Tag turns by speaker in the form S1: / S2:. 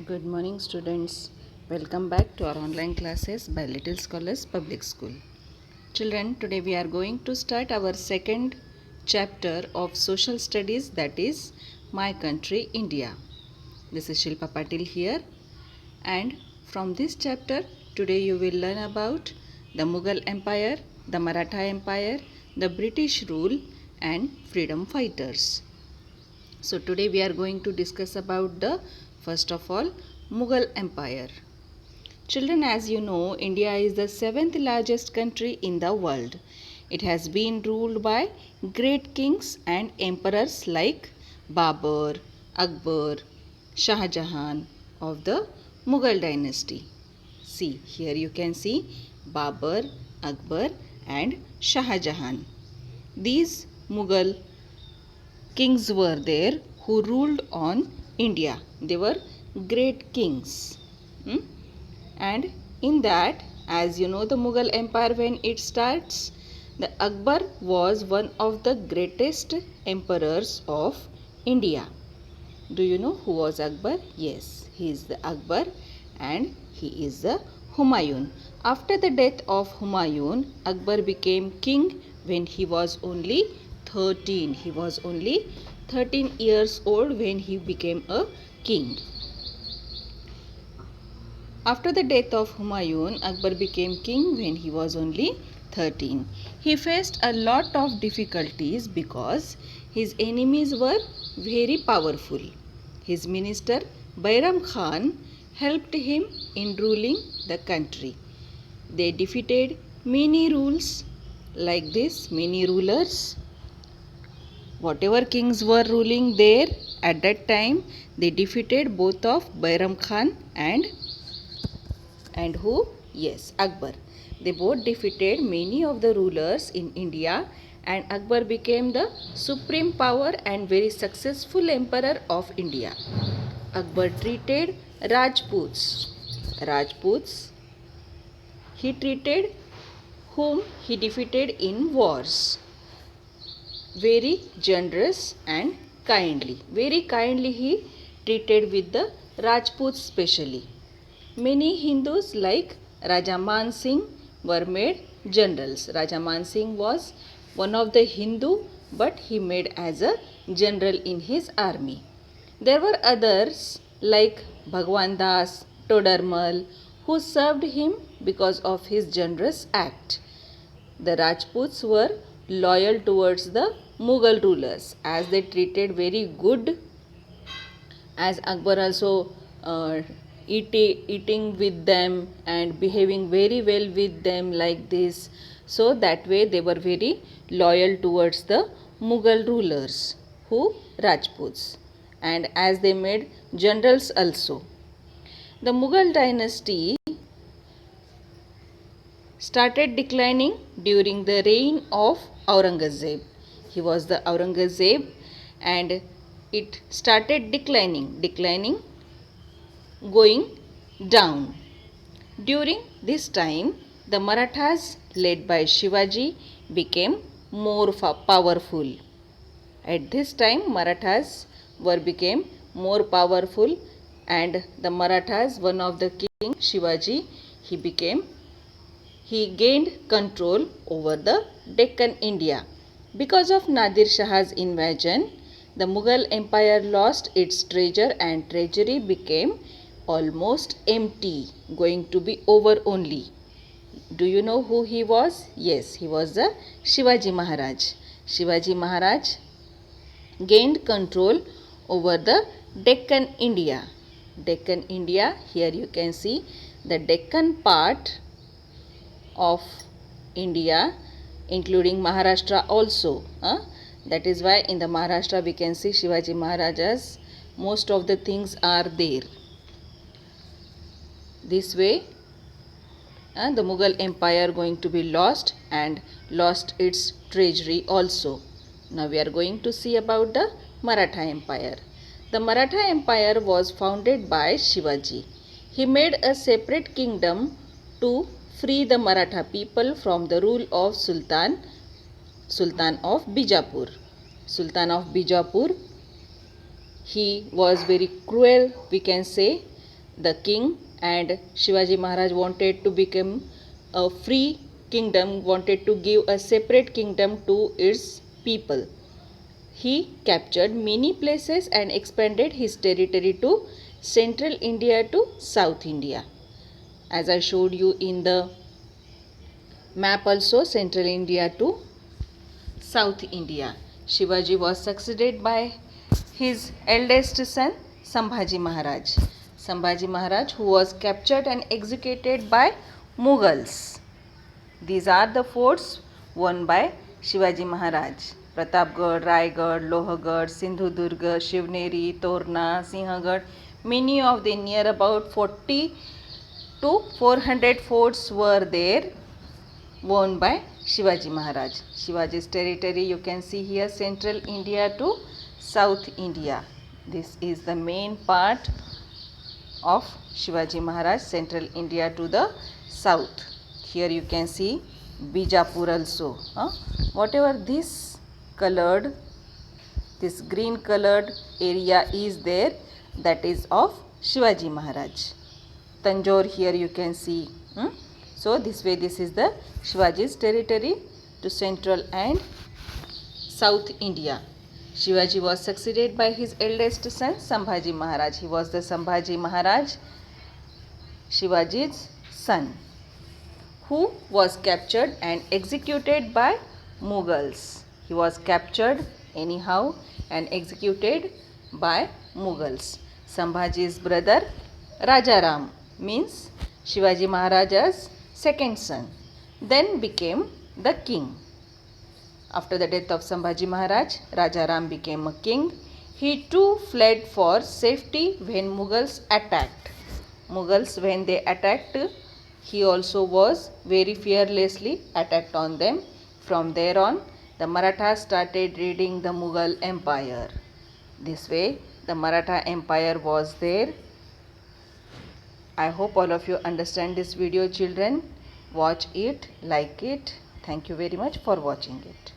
S1: Good morning, students. Welcome back to our online classes by Little Scholars Public School. Children, today we are going to start our second chapter of social studies, that is My Country India. This is Shilpa Patil here, and from this chapter today you will learn about the Mughal Empire, the Maratha Empire, the British rule and freedom fighters. So today we are going to discuss about the first of all Mughal Empire. Children, as you know, India is the seventh largest country in the world. It has been ruled by great kings and emperors like Babur, Akbar, Shah Jahan of the Mughal dynasty. See, here you can see Babur, Akbar and Shah Jahan. These Mughal kings were there who ruled on India. They were great kings. Hmm? And in that, as you know, the Mughal Empire, when it starts, the Akbar was one of the greatest emperors of India. Do you know who was Akbar? Yes, he is the Akbar and he is the Humayun. After the death of Humayun, Akbar became king when he was only 13. He was only 13 years old when he became a king. After the death of Humayun, Akbar became king when he was only 13. He faced a lot of difficulties because his enemies were very powerful. His minister Bairam Khan helped him in ruling the country. They defeated many rulers like this, many rulers. Whatever kings were ruling there at that time, they defeated both of Bairam Khan and who? Yes, Akbar. They both defeated many of the rulers in India and Akbar became the supreme power and very successful emperor of India. Akbar treated Rajputs. Rajputs, he treated whom he defeated in wars. Very generous and kindly. Very kindly he treated with the Rajputs specially. Many Hindus like Raja Man Singh were made generals. Raja Man Singh was one of the Hindu, but he made as a general in his army. There were others like Bhagwan Das, Todarmal, who served him because of his generous act. The Rajputs were loyal towards the Mughal rulers as they treated very good, as Akbar also eating with them and behaving very well with them like this. So that way they were very loyal towards the Mughal rulers, who Rajputs, and as they made generals also. The Mughal dynasty started declining during the reign of Aurangzeb. He was the Aurangzeb and it started declining, going down. During this time, the Marathas led by Shivaji became more powerful. At this time, Marathas became more powerful and the Marathas, one of the king Shivaji, he gained control over the Deccan India. Because of Nadir Shah's invasion, the Mughal Empire lost its treasure and treasury became almost empty, going to be over only. Do you know who he was? Yes, he was the Shivaji Maharaj. Shivaji Maharaj gained control over the Deccan India. Deccan India, here you can see the Deccan part of India, including Maharashtra also. That is why in the Maharashtra we can see Shivaji Maharajas, most of the things are there. This way the Mughal Empire going to be lost and lost its treasury also. Now we are going to see about the Maratha Empire. The Maratha Empire was founded by Shivaji. He made a separate kingdom to free the Maratha people from the rule of Sultan of Bijapur. Sultan of Bijapur, he was very cruel, we can say, the king, and Shivaji Maharaj wanted to become a free kingdom, wanted to give a separate kingdom to its people. He captured many places and expanded his territory to central India to South India. As I showed you in the map also, central India to South India. Shivaji was succeeded by his eldest son Sambhaji Maharaj. Sambhaji Maharaj, who was captured and executed by Mughals. These are the forts won by Shivaji Maharaj. Pratapgarh, Raigad, Lohgarh, Sindhudurga, Shivneri, Torna, Sinhagad. Many of the near about 40 to 400 forts were there, won by Shivaji Maharaj. Shivaji's territory you can see here, central India to South India. This is the main part of Shivaji Maharaj, central India to the south. Here you can see Bijapur also. Whatever this colored, this green colored area is there, that is of Shivaji Maharaj. Tanjore here you can see. So this way this is the Shivaji's territory to central and South India. Shivaji was succeeded by his eldest son Sambhaji Maharaj. He was the Sambhaji Maharaj, Shivaji's son, who was captured and executed by Mughals. He was captured anyhow and executed by Mughals. Sambhaji's brother Rajaram, means Shivaji Maharaja's second son, then became the king. After the death of Sambhaji Maharaj, Rajaram became a king. He too fled for safety when Mughals attacked. Mughals, when they attacked, he also was very fearlessly attacked on them. From there on, the Marathas started raiding the Mughal empire. This way, the Maratha empire was there. I hope all of you understand this video, children. Watch it, like it. Thank you very much for watching it.